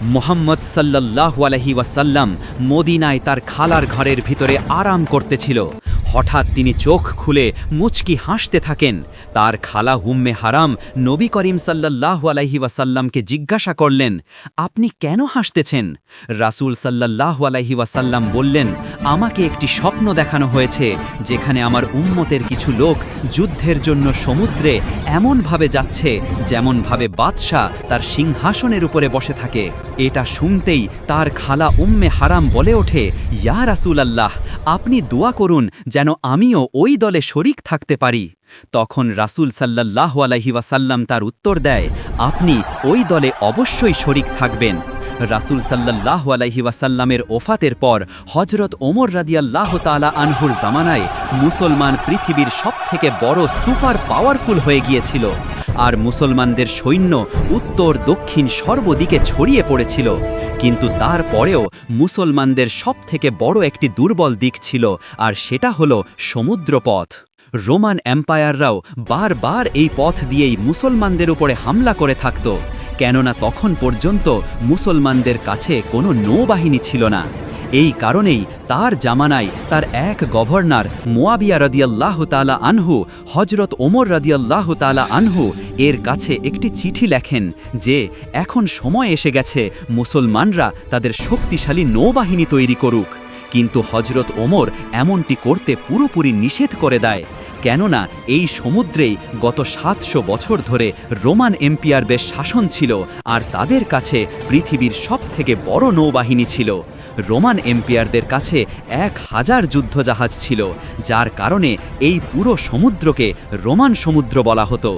মুহাম্মদ সাল্লাল্লাহু আলাইহি ওয়াসাল্লাম মদিনায় তার খালার ঘরের ভিতরে আরাম করতেছিল। হঠাৎ তিনি চোখ খুলে মুচকি হাসতে থাকেন। তার খালা উম্মে হারাম নবী করিম সাল্লাল্লাহু আলাইহি ওয়াসাল্লামকে জিজ্ঞাসা করলেন, আপনি কেন হাসতেছেন? রাসূল সাল্লাল্লাহু আলাইহি ওয়াসাল্লাম বললেন, আমাকে একটি স্বপ্ন দেখানো হয়েছে যেখানে আমার উম্মতের কিছু লোক যুদ্ধের জন্য সমুদ্রে এমনভাবে যাচ্ছে যেমনভাবে বাদশাহ তার সিংহাসনের উপরে বসে থাকে। এটা শুনতেই তার খালা উম্মে হারাম বলে ওঠে, ইয়া রাসূলাল্লাহ, আপনি দোয়া করুন যেন আমিও ওই দলে শরিক থাকতে পারি। তখন রাসূল সাল্লাল্লাহু আলাইহি ওয়াসাল্লাম তার উত্তর দেয়, আপনি ওই দলে অবশ্যই শরিক থাকবেন। রাসূল সাল্লাল্লাহু আলাইহি ওয়াসাল্লামের ওফাতের পর হযরত ওমর রাদিয়াল্লাহু তাআলা আনহুর জামানায় মুসলমান পৃথিবীর সবথেকে বড় সুপার পাওয়ারফুল হয়ে গিয়েছিল, আর মুসলমানদের সৈন্য উত্তর দক্ষিণ সর্বদিকে ছড়িয়ে পড়েছিল। কিন্তু তারপরেও মুসলমানদের সবথেকে বড় একটি দুর্বল দিক ছিল, আর সেটা হলো সমুদ্রপথ। রোমান এম্পায়াররাও বারবার এই পথ দিয়েই মুসলমানদের উপরে হামলা করে থাকত, কেননা তখন পর্যন্ত মুসলমানদের কাছে কোনো নৌবাহিনী ছিল না। এই কারণেই তার জামানায় তার এক গভর্নর মুয়াবিয়া রাদিয়াল্লাহু তাআলা আনহু হযরত ওমর রাদিয়াল্লাহু তাআলা আনহু এর কাছে একটি চিঠি লেখেন যে এখন সময় এসে গেছে মুসলমানরা তাদের শক্তিশালী নৌবাহিনী তৈরি করুক। কিন্তু হযরত ওমর এমনটি করতে পুরোপুরি নিষেধ করে দেয়, কেননা এই সমুদ্রেই গত ৭০০ বছর ধরে রোমান এম্পায়ারদের শাসন ছিল, আর তাদের কাছে পৃথিবীর সবথেকে বড় নৌবাহিনী ছিল। রোমান এম্পায়ারদের কাছে ১,০০০ যুদ্ধজাহাজ ছিল, যার কারণে এই পুরো সমুদ্রকে রোমান সমুদ্র বলা হতো।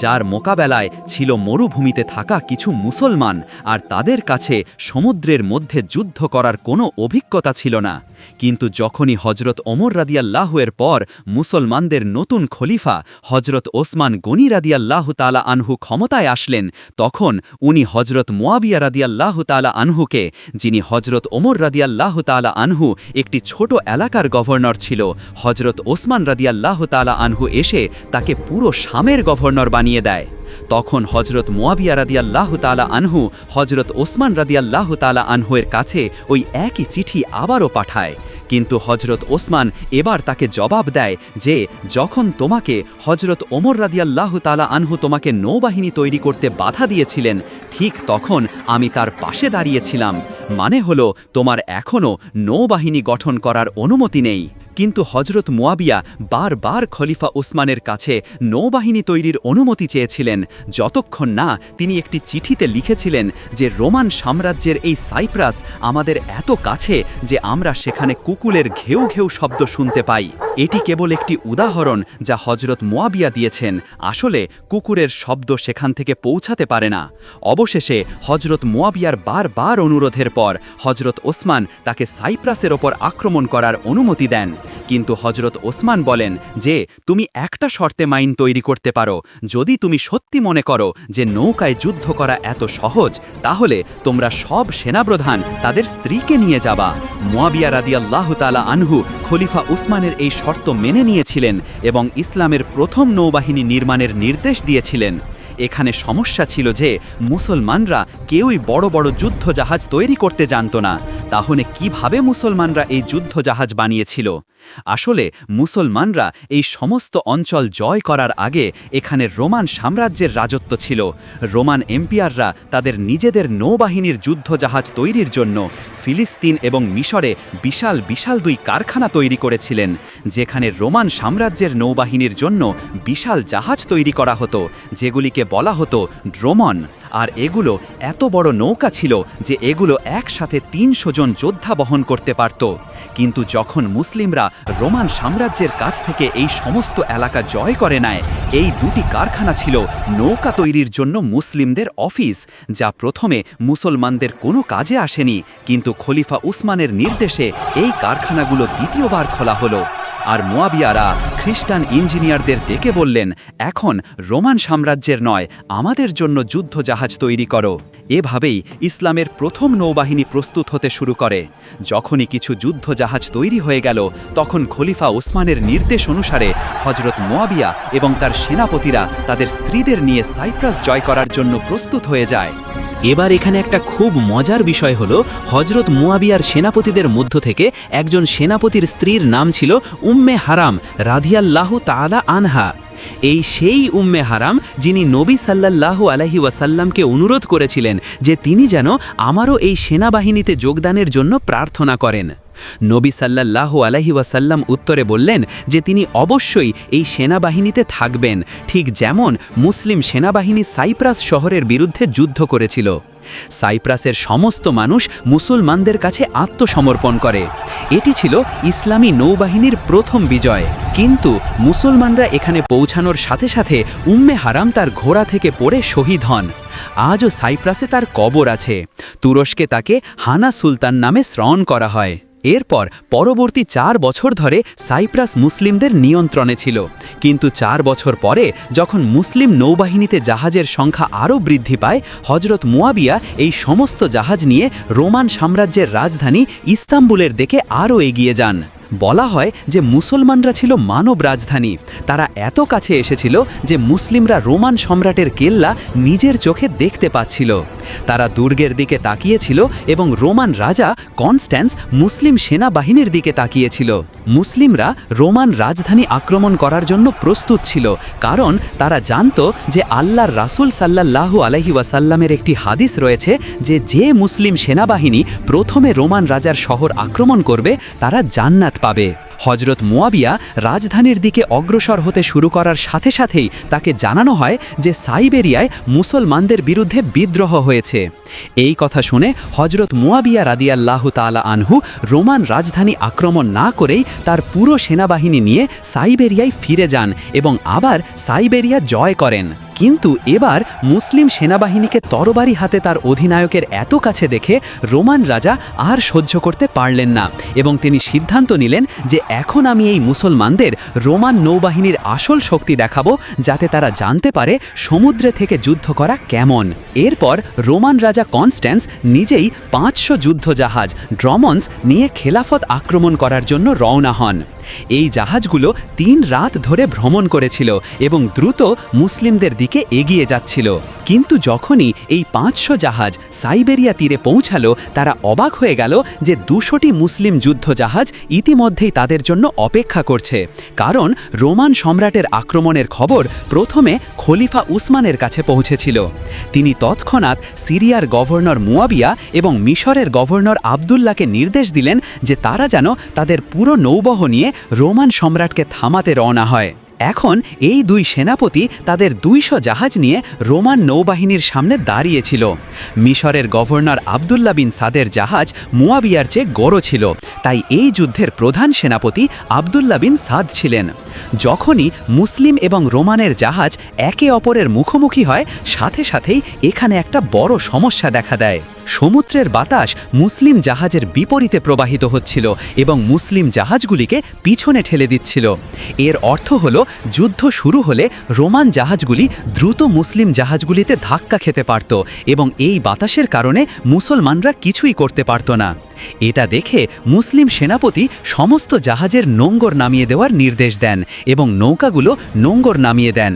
যার মোকাবেলায় ছিল মরুভূমিতে থাকা কিছু মুসলমান, আর তাদের কাছে সমুদ্রের মধ্যে যুদ্ধ করার কোনো অভিজ্ঞতা ছিল না। কিন্তু যখনই হযরত ওমর রাদিয়াল্লাহু এর পর মুসলমানদের নতুন খলিফা হযরত ওসমান গনি রাদিয়াল্লাহু তাআলা আনহু ক্ষমতায় আসলেন, তখন উনি হযরত মুয়াবিয়া রাদিয়াল্লাহু তাআলা আনহুকে, যিনি হযরত ওমর রাদিয়াল্লাহু তাআলা আনহু একটি ছোট এলাকার গভর্নর ছিল, হযরত ওসমান রাদিয়াল্লাহু তাআলা আনহু এসে তাকে পুরো শামের গভর্নর বানিয়ে দেয়। তখন হযরত মুয়াবিয়া রাদিয়াল্লাহু তাআলা আনহু হযরত ওসমান রাদিয়াল্লাহু তাআলা আনহুয়ের কাছে ওই একই চিঠি আবারও পাঠায়। কিন্তু হযরত ওসমান এবার তাকে জবাব দেয় যে যখন তোমাকে হযরত ওমর রাদিয়াল্লাহু তাআলা আনহু তোমাকে নৌবাহিনী তৈরি করতে বাধা দিয়েছিলেন, ঠিক তখন আমি তার পাশে দাঁড়িয়েছিলাম, মানে হলো তোমার এখনও নৌবাহিনী গঠন করার অনুমতি নেই। কিন্তু হযরত মুয়াবিয়া বারবার খলিফা ওসমানের কাছে নৌবাহিনী তৈরির অনুমতি চেয়েছিলেন, যতক্ষণ না তিনি একটি চিঠিতে লিখেছিলেন যে রোমান সাম্রাজ্যের এই সাইপ্রাস আমাদের এত কাছে যে আমরা সেখানে কুকুলের ঘেউ ঘেউ শব্দ শুনতে পাই। এটি কেবল একটি উদাহরণ যা হযরত মুয়াবিয়া দিয়েছেন, আসলে কুকুরের শব্দ সেখান থেকে পৌঁছাতে পারে না। অবশেষে হযরত মুয়াবিয়ার বারবার অনুরোধের পর হযরত ওসমান তাকে সাইপ্রাসের ওপর আক্রমণ করার অনুমতি দেন। কিন্তু হযরত ওসমান বলেন যে তুমি একটা শর্তে মাইন তৈরি করতে পারো, যদি তুমি সত্যি মনে করো যে নৌকায় যুদ্ধ করা এত সহজ, তাহলে তোমরা সব সেনাপ্রধান তাদের স্ত্রীকে নিয়ে যাবা। মুয়াবিয়া রাদিয়াল্লাহু তাআলা আনহু খলিফা উসমানের এই শর্ত মেনে নিয়েছিলেন এবং ইসলামের প্রথম নৌবাহিনী নির্মাণের নির্দেশ দিয়েছিলেন। এখানে সমস্যা ছিল যে মুসলমানরা কেউই বড় বড় যুদ্ধজাহাজ তৈরি করতে জানত না। তাহলে কিভাবে মুসলমানরা এই যুদ্ধজাহাজ বানিয়েছিল? আসলে মুসলমানরা এই সমস্ত অঞ্চল জয় করার আগে এখানে রোমান সাম্রাজ্যের রাজত্ব ছিল। রোমান এম্পায়াররা তাদের নিজেদের নৌবাহিনীর যুদ্ধজাহাজ তৈরির জন্য ফিলিস্তিন এবং মিশরে বিশাল বিশাল 2 কারখানা তৈরি করেছিলেন, যেখানে রোমান সাম্রাজ্যের নৌবাহিনীর জন্য বিশাল জাহাজ তৈরি করা হতো, যেগুলিকে বলা হতো ড্রোমন। আর এগুলো এত বড় নৌকা ছিল যে এগুলো একসাথে ৩০০ জন যোদ্ধা বহন করতে পারত। কিন্তু যখন মুসলিমরা রোমান সাম্রাজ্যের কাছ থেকে এই সমস্ত এলাকা জয় করে নেয়, এই 2টি কারখানা ছিল নৌকা তৈরির জন্য মুসলিমদের অফিস, যা প্রথমে মুসলমানদের কোনো কাজে আসেনি, কিন্তু খলিফা উসমানের নির্দেশে এই কারখানাগুলো দ্বিতীয়বার খোলা হলো। আর মুয়াবিয়ারা খ্রিস্টান ইঞ্জিনিয়ারদের ডেকে বললেন, এখন রোমান সাম্রাজ্যের নয়, আমাদের জন্য যুদ্ধ জাহাজ তৈরি করো। এভাবেই ইসলামের প্রথম নৌবাহিনী প্রস্তুত হতে শুরু করে। যখনই কিছু যুদ্ধ জাহাজ তৈরি হয়ে গেল, তখন খলিফা ওসমানের নির্দেশ অনুসারে হজরত মুয়াবিয়া এবং তার সেনাপতিরা তাদের স্ত্রীদের নিয়ে সাইপ্রাস জয় করার জন্য প্রস্তুত হয়ে যায়। এবার এখানে একটা খুব মজার বিষয় হলো, হজরত মুয়াবিয়ার সেনাপতিদের মধ্য থেকে একজন সেনাপতির স্ত্রীর নাম ছিল উম্মে হারাম রাদিয়াল্লাহু তাআলা আনহা। এই সেই উম্মে হারাম যিনি নবী সাল্লাল্লাহু আলাইহি ওয়াসাল্লামকে অনুরোধ করেছিলেন যে তিনি যেন আমারও এই সেনাবাহিনীতে যোগদানের জন্য প্রার্থনা করেন। নবী সাল্লাল্লাহু আলাইহি ওয়াসাল্লাম উত্তরে বললেন যে তিনি অবশ্যই এই সেনাবাহিনীতে থাকবেন, ঠিক যেমন মুসলিম সেনাবাহিনী সাইপ্রাস শহরের বিরুদ্ধে যুদ্ধ করেছিল। সাইপ্রাসের সমস্ত মানুষ মুসলমানদের কাছে আত্মসমর্পণ করে। এটি ছিল ইসলামী নৌবাহিনীর প্রথম বিজয়। কিন্তু মুসলমানরা এখানে পৌঁছানোর সাথে সাথে উম্মে হারাম তার ঘোড়া থেকে পড়ে শহীদ হন। আজও সাইপ্রাসে তার কবর আছে। তুরস্কে তাকে হানা সুলতান নামে স্মরণ করা হয়। এরপর পরবর্তী 4 বছর ধরে সাইপ্রাস মুসলিমদের নিয়ন্ত্রণে ছিল। কিন্তু 4 বছর পরে যখন মুসলিম নৌবাহিনীতে জাহাজের সংখ্যা আরও বৃদ্ধি পায়, হজরত মুয়াবিয়া এই সমস্ত জাহাজ নিয়ে রোমান সাম্রাজ্যের রাজধানী ইস্তাম্বুলের দিকে আরও এগিয়ে যান। বলা হয় যে মুসলমানরা ছিল মানব রাজধানী। তারা এত কাছে এসেছিল যে মুসলিমরা রোমান সম্রাটের কেল্লা নিজের চোখে দেখতে পাচ্ছিল। তারা দুর্গের দিকে তাকিয়েছিল এবং রোমান রাজা কনস্ট্যান্স মুসলিম সেনাবাহিনীর দিকে তাকিয়েছিল। মুসলিমরা রোমান রাজধানী আক্রমণ করার জন্য প্রস্তুত ছিল, কারণ তারা জানত যে আল্লাহর রাসূল সাল্লাল্লাহু আলাইহি ওয়াসাল্লামের একটি হাদিস রয়েছে যে মুসলিম সেনাবাহিনী প্রথমে রোমান রাজার শহর আক্রমণ করবে তারা জান্নাত পাবে। হজরত মুয়াবিয়া রাজধানীর দিকে অগ্রসর হতে শুরু করার সাথে সাথেই তাকে জানানো হয় যে সাইবেরিয়ায় মুসলমানদের বিরুদ্ধে বিদ্রোহ হয়েছে। এই কথা শুনে হজরত মুয়াবিয়া রাদিয়াল্লাহু তাআলা আনহু রোমান রাজধানী আক্রমণ না করেই তার পুরো সেনাবাহিনী নিয়ে সাইবেরিয়ায় ফিরে যান এবং আবার সাইবেরিয়া জয় করেন। কিন্তু এবার মুসলিম সেনাবাহিনীকে তরবারি হাতে তার অধিনায়কের এত কাছে দেখে রোমান রাজা আর সহ্য করতে পারলেন না এবং তিনি সিদ্ধান্ত নিলেন যে এখন আমি এই মুসলমানদের রোমান নৌবাহিনীর আসল শক্তি দেখাবো, যাতে তারা জানতে পারে সমুদ্রে থেকে যুদ্ধ করা কেমন। এরপর রোমান রাজা কনস্ট্যান্স নিজেই 500 যুদ্ধজাহাজ ড্রমন্স নিয়ে খেলাফত আক্রমণ করার জন্য রওনা হন। এই জাহাজগুলো 3 রাত ধরে ভ্রমণ করেছিল এবং দ্রুত মুসলিমদের দিকে এগিয়ে যাচ্ছিল। কিন্তু যখনই এই 500 জাহাজ সাইবেরিয়া তীরে পৌঁছালো, তারা অবাক হয়ে গেল যে 200টি মুসলিম যুদ্ধজাহাজ ইতিমধ্যেই তাদের জন্য অপেক্ষা করছে, কারণ রোমান সম্রাটের আক্রমণের খবর প্রথমে খলিফা উসমানের কাছে পৌঁছেছিল। তিনি তৎক্ষণাৎ সিরিয়ার গভর্নর মুয়াবিয়া এবং মিশরের গভর্নর আবদুল্লাহকে নির্দেশ দিলেন যে তারা যেন তাদের পুরো নৌবহ নিয়ে রোমান সম্রাটকে থামাতে রওনা হয়। এখন এই 2 সেনাপতি তাদের 200 জাহাজ নিয়ে রোমান নৌবাহিনীর সামনে দাঁড়িয়েছিল। মিশরের গভর্নর আবদুল্লাহ বিন সাদের জাহাজ মুয়াবিয়ার চেয়ে বড় ছিল, তাই এই যুদ্ধের প্রধান সেনাপতি আবদুল্লাহ বিন সাদ ছিলেন। যখনই মুসলিম এবং রোমানের জাহাজ একে অপরের মুখোমুখি হয়, সাথে সাথেই এখানে একটা বড় সমস্যা দেখা দেয়। সমুদ্রের বাতাস মুসলিম জাহাজের বিপরীতে প্রবাহিত হচ্ছিল এবং মুসলিম জাহাজগুলিকে পিছনে ঠেলে দিচ্ছিল। এর অর্থ হলো যুদ্ধ শুরু হলে রোমান জাহাজগুলি দ্রুত মুসলিম জাহাজগুলিতে ধাক্কা খেতে পারত এবং এই বাতাসের কারণে মুসলমানরা কিছুই করতে পারত না। এটা দেখে মুসলিম সেনাপতি সমস্ত জাহাজের নোঙ্গর নামিয়ে দেওয়ার নির্দেশ দেন এবং নৌকাগুলো নোঙ্গর নামিয়ে দেন।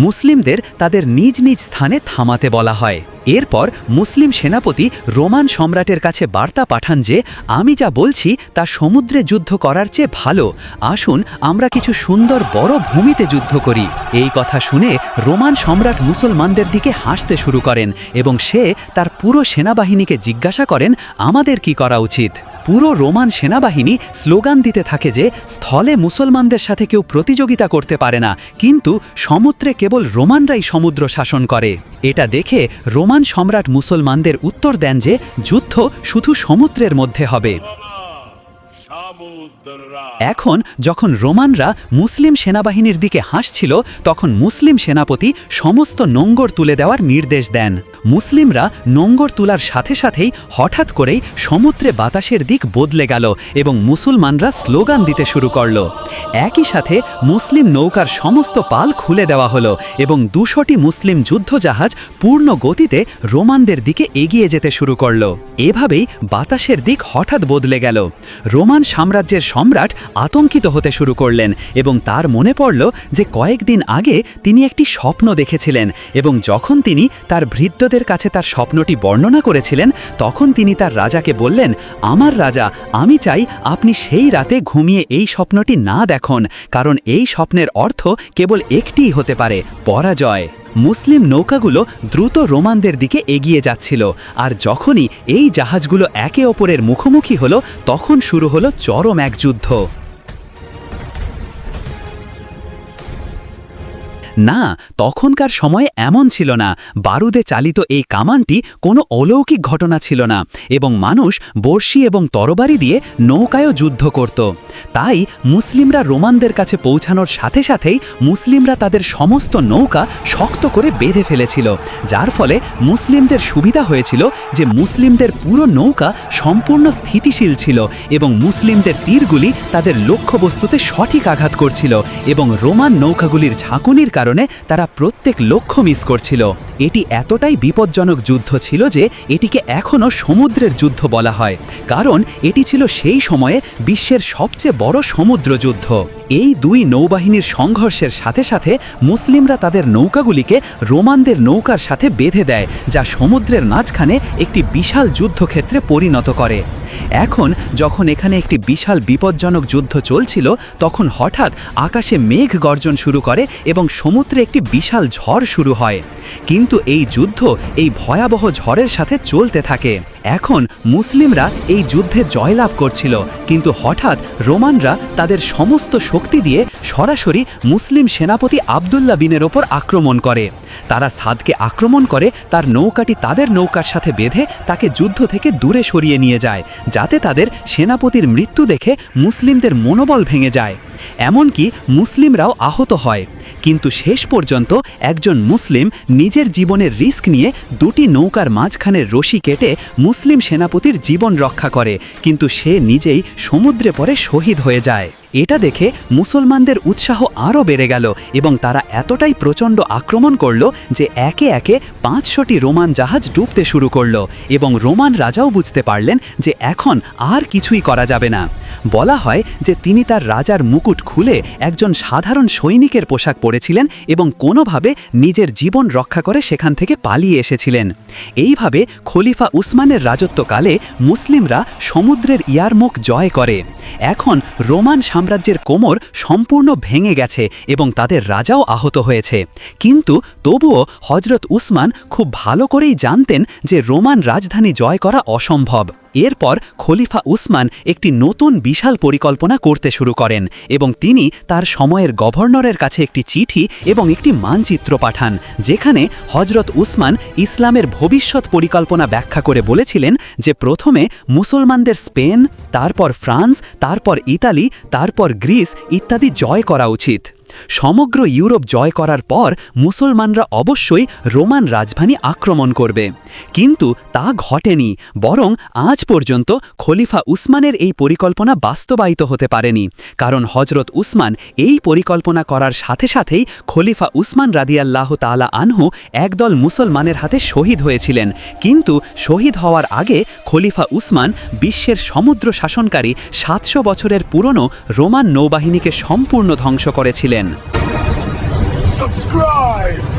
মুসলিমদের তাদের নিজ নিজ স্থানে থামাতে বলা হয়। এরপর মুসলিম সেনাপতি রোমান সম্রাটের কাছে বার্তা পাঠান যে আমি যা বলছি তা সমুদ্রে যুদ্ধ করার চেয়ে ভালো, আসুন আমরা কিছু সুন্দর বড় ভূমিতে যুদ্ধ করি। এই কথা শুনে রোমান সম্রাট মুসলমানদের দিকে হাসতে শুরু করেন এবং সে তার পুরো সেনাবাহিনীকে জিজ্ঞাসা করেন আমাদের কি করা উচিত। পুরো রোমান সেনাবাহিনী স্লোগান দিতে থাকে যে স্থলে মুসলমানদের সাথে কেউ প্রতিযোগিতা করতে পারে না, কিন্তু সমুদ্রে কেবল রোমানরাই সমুদ্র শাসন করে। এটা দেখে রোমান সম্রাট মুসলমানদের উত্তর দেন যে যুদ্ধ শুধু সমুদ্রের মধ্যে হবে। এখন যখন রোমানরা মুসলিম সেনাবাহিনীর দিকে হাসছিল তখন মুসলিম সেনাপতি সমস্ত নোঙ্গর তুলে দেওয়ার নির্দেশ দেন। মুসলিমরা নোঙ্গর তোলার সাথে সাথেই হঠাৎ করেই সমুদ্রে বাতাসের দিক বদলে গেল এবং মুসলমানরা স্লোগান দিতে শুরু করল। একই সাথে মুসলিম নৌকার সমস্ত পাল খুলে দেওয়া হলো এবং 200টি মুসলিম যুদ্ধজাহাজ পূর্ণ গতিতে রোমানদের দিকে এগিয়ে যেতে শুরু করল। এভাবেই বাতাসের দিক হঠাৎ বদলে গেল। রোমান সাম্রাজ্যের সম্রাট আতঙ্কিত হতে শুরু করলেন এবং তার মনে পড়ল যে কয়েকদিন আগে তিনি একটি স্বপ্ন দেখেছিলেন এবং যখন তিনি তার ভৃত্যদের কাছে তার স্বপ্নটি বর্ণনা করেছিলেন তখন তিনি তার রাজাকে বললেন, আমার রাজা, আমি চাই আপনি সেই রাতে ঘুমিয়ে এই স্বপ্নটি না দেখুন, কারণ এই স্বপ্নের অর্থ কেবল একটিই হতে পারে, পরাজয়। মুসলিম নৌকাগুলো দ্রুত রোমানদের দিকে এগিয়ে যাচ্ছিল, আর যখনই এই জাহাজগুলো একে অপরের মুখোমুখি হলো তখন শুরু হলো চরম এক যুদ্ধ। না, তখনকার সময়ে এমন ছিল না। বারুদে চালিত এই কামানটি কোনো অলৌকিক ঘটনা ছিল না এবং মানুষ বর্শি এবং তরবারি দিয়ে নৌকায়ও যুদ্ধ করত। তাই মুসলিমরা রোমানদের কাছে পৌঁছানোর সাথে সাথেই মুসলিমরা তাদের সমস্ত নৌকা শক্ত করে বেঁধে ফেলেছিল, যার ফলে মুসলিমদের সুবিধা হয়েছিল যে মুসলিমদের পুরো নৌকা সম্পূর্ণ স্থিতিশীল ছিল এবং মুসলিমদের তীরগুলি তাদের লক্ষ্যবস্তুতে সঠিক আঘাত করছিল এবং রোমান নৌকাগুলির ঝাঁকুনির কারণে তারা প্রত্যেক লক্ষ্য মিস করছিল। এটি এতটাই বিপজ্জনক যুদ্ধ ছিল যে এটিকে এখনও সমুদ্রের যুদ্ধ বলা হয়, কারণ এটি ছিল সেই সময়ে বিশ্বের সবচেয়ে বড় সমুদ্র যুদ্ধ। এই দুই নৌবাহিনীর সংঘর্ষের সাথে সাথে মুসলিমরা তাদের নৌকাগুলিকে রোমানদের নৌকার সাথে বেঁধে দেয়, যা সমুদ্রের মাঝখানে একটি বিশাল যুদ্ধক্ষেত্রে পরিণত করে। এখন যখন এখানে একটি বিশাল বিপজ্জনক যুদ্ধ চলছিল তখন হঠাৎ আকাশে মেঘ গর্জন শুরু করে এবং সমুদ্রে একটি বিশাল ঝড় শুরু হয়। কিন্তু এই যুদ্ধ এই ভয়াবহ ঝড়ের সাথে চলতে থাকে। এখন মুসলিমরা এই যুদ্ধে জয়লাভ করছিল, কিন্তু হঠাৎ রোমানরা তাদের সমস্ত শক্তি দিয়ে সরাসরি মুসলিম সেনাপতি আবদুল্লাহ বিনের ওপর আক্রমণ করে। তারা সাদকে আক্রমণ করে তার নৌকাটি তাদের নৌকার সাথে বেঁধে তাকে যুদ্ধ থেকে দূরে সরিয়ে নিয়ে যায়, যাতে তাদের সেনাপতির মৃত্যু দেখে মুসলিমদের মনোবল ভেঙে যায়। এমনকি মুসলিমরাও আহত হয়, কিন্তু শেষ পর্যন্ত একজন মুসলিম নিজের জীবনের রিস্ক নিয়ে দুটি নৌকার মাঝখানের রশি কেটে মুসলিম সেনাপতির জীবন রক্ষা করে, কিন্তু সে নিজেই সমুদ্রে পড়ে শহীদ হয়ে যায়। এটা দেখে মুসলমানদের উৎসাহ আরও বেড়ে গেল এবং তারা এতটাই প্রচণ্ড আক্রমণ করল যে একে একে 500টি রোমান জাহাজ ডুবতে শুরু করল এবং রোমান রাজাও বুঝতে পারলেন যে এখন আর কিছুই করা যাবে না। বলা হয় যে তিনি তার রাজার মুকুট খুলে একজন সাধারণ সৈনিকের পোশাক পরেছিলেন এবং কোনোভাবে নিজের জীবন রক্ষা করে সেখান থেকে পালিয়ে এসেছিলেন। এইভাবে খলিফা উসমানের রাজত্বকালে মুসলিমরা সমুদ্রের ইয়ারমুখ জয় করে। এখন রোমান সাম্রাজ্যের কোমর সম্পূর্ণ ভেঙে গেছে এবং তাদের রাজাও আহত হয়েছে, কিন্তু তবুও হজরত উসমান খুব ভালো করেই জানতেন যে রোমান রাজধানী জয় করা অসম্ভব। এরপর খলিফা উসমান একটি নতুন বিশাল পরিকল্পনা করতে শুরু করেন এবং তিনি তার সময়ের গভর্নরের কাছে একটি চিঠি এবং একটি মানচিত্র পাঠান, যেখানে হজরত উসমান ইসলামের ভবিষ্যৎ পরিকল্পনা ব্যাখ্যা করে বলেছিলেন যে প্রথমে মুসলমানদের স্পেন, তারপর ফ্রান্স, তারপর ইতালি, তারপর গ্রিস ইত্যাদি জয় করা উচিত। সমগ্র ইউরোপ জয় করার পর মুসলমানরা অবশ্যই রোমান রাজধানী আক্রমণ করবে, কিন্তু তা ঘটেনি, বরং আজ পর্যন্ত খলিফা উসমানের এই পরিকল্পনা বাস্তবায়িত হতে পারেনি, কারণ হজরত উসমান এই পরিকল্পনা করার সাথে সাথেই খলিফা উসমান রাদিয়াল্লাহু তাআলা আনহু একদল মুসলমানের হাতে শহীদ হয়েছিলেন, কিন্তু শহীদ হওয়ার আগে খলিফা উসমান বিশ্বের সমুদ্র শাসনকারী 700 বছরের পুরনো রোমান নৌবাহিনীকে সম্পূর্ণ ধ্বংস করেছিলেন। Subscribe!